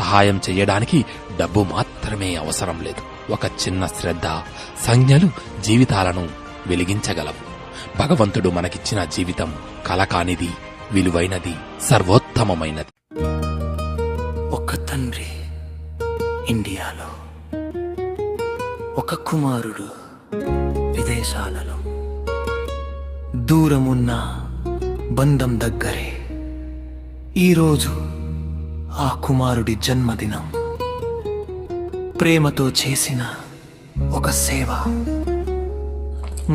సహాయం చెయ్యడానికి డబ్బు మాత్రమే అవసరం లేదు. ఒక చిన్న శ్రద్ధ, సంజ్ఞలు జీవితాలను వెలిగించగలవు. భగవంతుడు మనకిచ్చిన జీవితం కలకానిది, విలువైనది, సర్వోత్తమమైనది. ఒక తండ్రి ఇండియాలో, ఒక కుమారుడు విదేశాలలో. దూరమున్న బంధం దగ్గరే. ఈరోజు ఆ కుమారుడి జన్మదినం. ప్రేమతో చేసిన ఒక సేవ,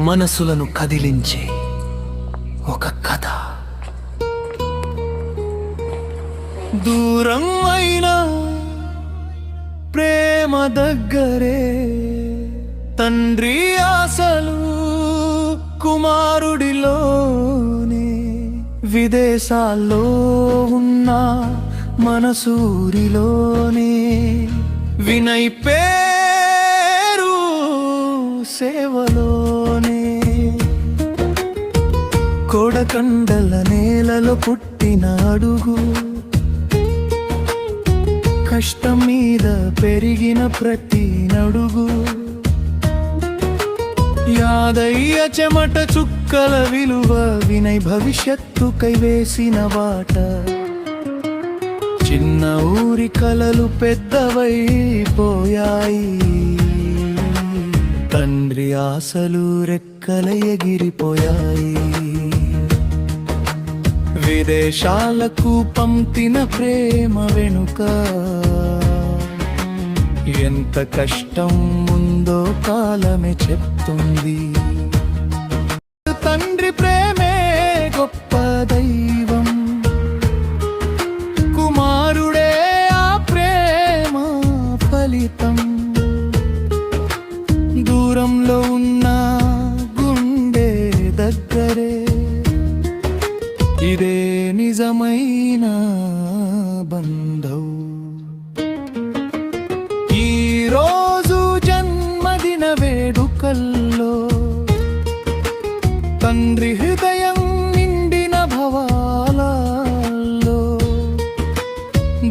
మనసులను కదిలించే ఒక కథ. దూరం అయినా ప్రేమ దగ్గరే. తండ్రి ఆశలు కుమారుడిలోనే. విదేశాల్లో ఉన్న మనసూరిలోనే. వినయ్ పేరు సేవలోనే. కోడకండల నేలలో పుట్టిన అడుగు, కష్టం మీద పెరిగిన ప్రతి నడుగు. యాదయ్య చెమట చుక్కల విలువ, వినయ్ భవిష్యత్తుకై వేసిన బాట. చిన్న ఊరి కలలు పెద్దవైపోయాయి. తండ్రి ఆశలు రెక్కల ఎగిరిపోయాయి. విదేశాలకు పంపిన ప్రేమ వెనుక ఎంత కష్టం ఉందో కాలమే చెప్తుంది. తండ్రి ప్రేమే గొప్ప దైవం, కుమారుడే ఆ ప్రేమ ఫలితం. దూరంలో ఉన్న గుండె దగ్గరే. ఇదే నిజమైన బంధం. ఈరోజు జన్మదిన వేడుకల్లో తండ్రి హృదయం నిండిన భవాలలో.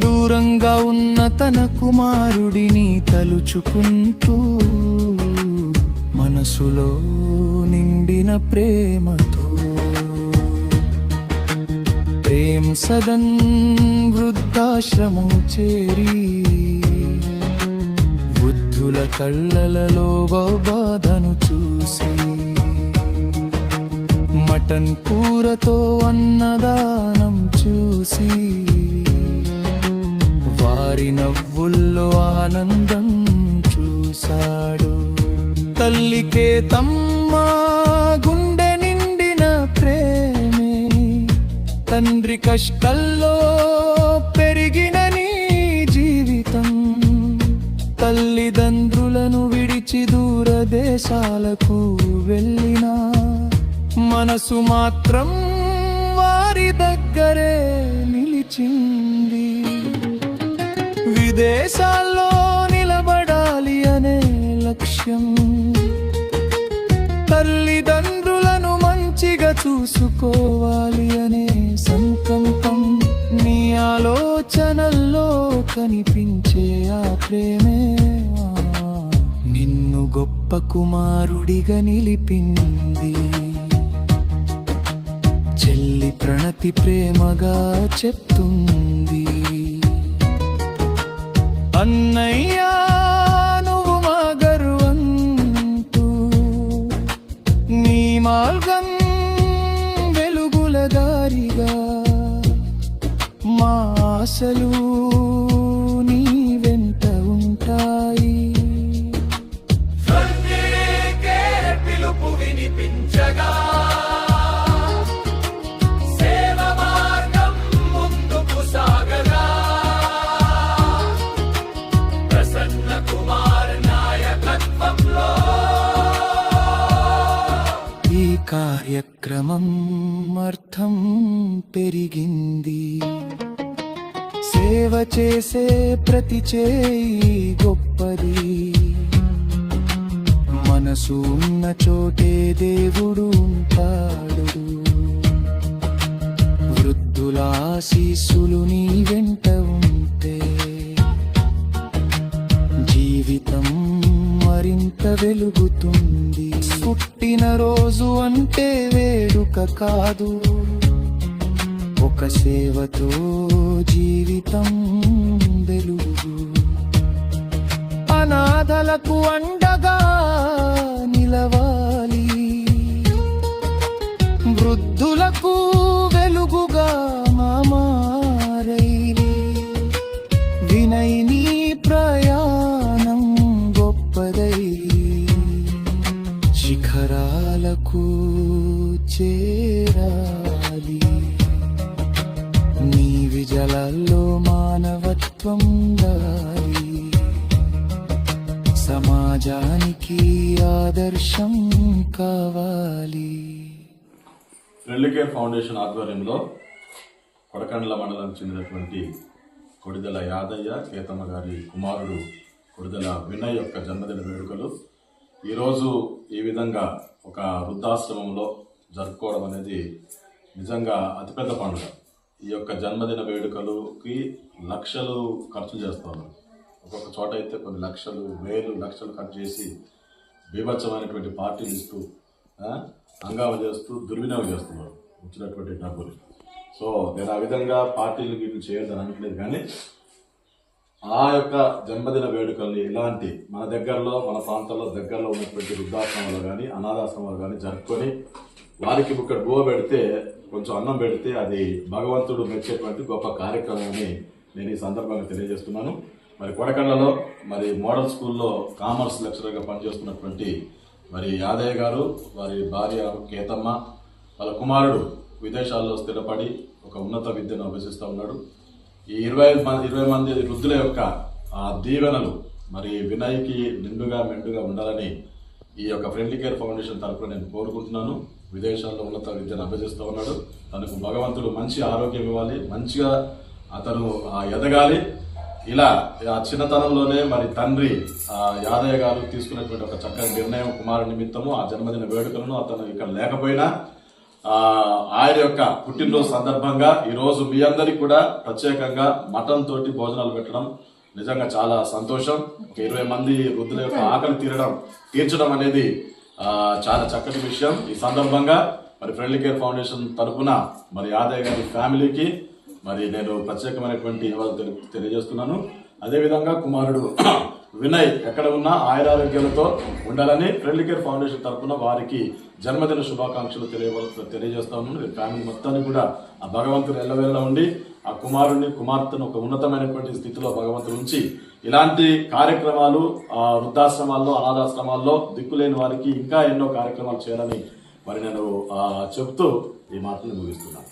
దూరంగా ఉన్న తన కుమారుడిని తలుచుకుంటూ, మనసులో నిండిన ప్రేమతో. ప్రేమ్ సదన్ వృద్ధాశ్రమం చేరి, వృద్ధుల కళ్ళలలో బాధను చూసి, మటన్ కూరతో అన్నదానం చూసి, వారి నవ్వుల్లో ఆనందం చూశాడు. తల్లికే తమ్మ గుండె నిండిన ప్రేమే. తండ్రి కష్టల్లో పెరిగిన నీ జీవితం. తల్లిదండ్రులను విడిచి దూరదేశాలకు వెళ్ళినా, మనసు మాత్రం వారి దగ్గరే నిలిచింది. విదేశాల్లో నిలబడాలి అనే లక్ష్యం, తల్లిదండ్రులను మంచిగా చూసుకోవాలి అనే సంకల్పం. నీ ఆలోచనల్లో కనిపించే ఆ ప్రేమే నిన్ను గొప్ప కుమారుడిగా నిలిపింది. చెల్లి ప్రణతి ప్రేమగా చెప్తుంది, అన్నయ్యా నువ్వు మా గర్వంటూ. నీ మార్గం వెలుగుల దారిగా, మా ఆశలు నీ వెంట ఉంటాయి. పిలుపు వినిపించగా, సేవ మార్గం ముందుకు సాగగా. ప్రసన్న కుమార్ నాయకత్వంలో ఈ కార్యక్రమం అర్థం పెరిగింది. సేవ చేసే ప్రతి చేయి గొప్పది. మనసు ఉన్న చోటే దేవుడు ఉంటాడు. వృద్ధుల ఆశీస్సులు నీ వెంట ఉంటే మరింత వెలుగుతుంది. పుట్టిన రోజు అంటే వేడుక కాదు, ఒక సేవతో జీవితం వెలుగు. అనాథలకు అండగా నిలవాలి, వృద్ధులకు వెలుగుగా మారైలి. వినయ్ నీ ప్రయాణం గొప్పదై శిఖరాలకు చేరాలి. నీ విజయాల్లో మానవత్వం దారి, సమాజానికి ఆదర్శం కావాలి. ఫ్రెండ్లీ కేర్ ఫౌండేషన్ ఆధ్వర్యంలో కొడకండ్ల మండలానికి చెందినటువంటి కొడిదెల యాదయ్య కేతమ్మ గారి కుమారుడు కొడిదెల వినయ్ యొక్క జన్మదిన వేడుకలు ఈరోజు ఈ విధంగా ఒక వృద్ధాశ్రమంలో జరుపుకోవడం అనేది నిజంగా అతిపెద్ద పండుగ. ఈ యొక్క జన్మదిన వేడుకలుకి లక్షలు ఖర్చు చేస్తారు. ఒక్కొక్క చోట అయితే కొన్ని లక్షలు, వేలు, లక్షలు ఖర్చు చేసి బీభత్సమైనటువంటి పార్టీలు ఇస్తూ హంగామా చేస్తూ దుర్వినియోగం చేస్తున్నారు వచ్చినటువంటి డబ్బులు. సో నేను ఆ విధంగా పార్టీలు వీళ్ళు చేయొద్దని అనట్లేదు, కానీ ఆ యొక్క జన్మదిన వేడుకల్ని ఇలాంటి మన దగ్గరలో, మన ప్రాంతాల్లో దగ్గరలో ఉన్నటువంటి వృద్ధాశ్రమాలు కానీ అనాథాశ్రమాలు కానీ జరుపుకొని వారికి ఇక్కడ బువ్వ పెడితే, కొంచెం అన్నం పెడితే అది భగవంతుడు మెచ్చేటువంటి గొప్ప కార్యక్రమం అని నేను ఈ సందర్భంగా తెలియజేస్తున్నాను. మరి కొడకండ్లలో మరి మోడల్ స్కూల్లో కామర్స్ లెక్చరర్గా పనిచేస్తున్నటువంటి మరి యాదయ్య గారు, వారి భార్య కేతమ్మ, వాళ్ళ కుమారుడు విదేశాల్లో స్థిరపడి ఒక ఉన్నత విద్యను అభ్యసిస్తూ ఉన్నాడు. ఈ 20 మంది వృద్ధుల యొక్క ఆ దీవెనలు మరి వినయ్కి నిండుగా మెండుగా ఉండాలని ఈ యొక్క ఫ్రెండ్లీ కేర్ ఫౌండేషన్ తరఫున నేను కోరుకుంటున్నాను. విదేశాల్లో ఉన్నత విద్యను అభ్యసిస్తూ ఉన్నాడు. తనకు భగవంతుడు మంచి ఆరోగ్యం ఇవ్వాలి, మంచిగా అతను ఎదగాలి. ఇలా ఆ చిన్నతనంలోనే మరి తండ్రి యాదయ్య గారు తీసుకున్నటువంటి ఒక చక్కని నిర్ణయం కుమారు నిమిత్తము ఆ జన్మదిన వేడుకలను అతను ఇక్కడ లేకపోయినా ఆయన యొక్క పుట్టినరోజు సందర్భంగా ఈరోజు మీ అందరికి కూడా ప్రత్యేకంగా మటన్ తోటి భోజనాలు పెట్టడం నిజంగా చాలా సంతోషం. ఒక 20 మంది వృద్ధుల యొక్క ఆకలి తీర్చడం అనేది చాలా చక్కటి విషయం. ఈ సందర్భంగా మరి ఫ్రెండ్లీ కేర్ ఫౌండేషన్ తరఫున మరి యాదయ్య గారి ఫ్యామిలీకి మరి నేను ప్రత్యేకమైనటువంటి తెలియజేస్తున్నాను. అదేవిధంగా కుమారుడు వినయ్ ఎక్కడ ఉన్నా ఆయురారోగ్యాలతో ఉండాలని ఫ్రెండ్లీ కేర్ ఫౌండేషన్ తరఫున వారికి జన్మదిన శుభాకాంక్షలు తెలియజేస్తాము. ఫ్యామిలీ మొత్తాన్ని కూడా ఆ భగవంతుడు ఎల్లవేళ ఉండి ఆ కుమార్తెను ఒక ఉన్నతమైనటువంటి స్థితిలో భగవంతుడు ఉంచి ఇలాంటి కార్యక్రమాలు వృద్ధాశ్రమాల్లో, అనాథాశ్రమాల్లో దిక్కులేని వారికి ఇంకా ఎన్నో కార్యక్రమాలు చేయాలని మరి నేను చెప్తూ ఈ మాటలు ముగిస్తున్నాను.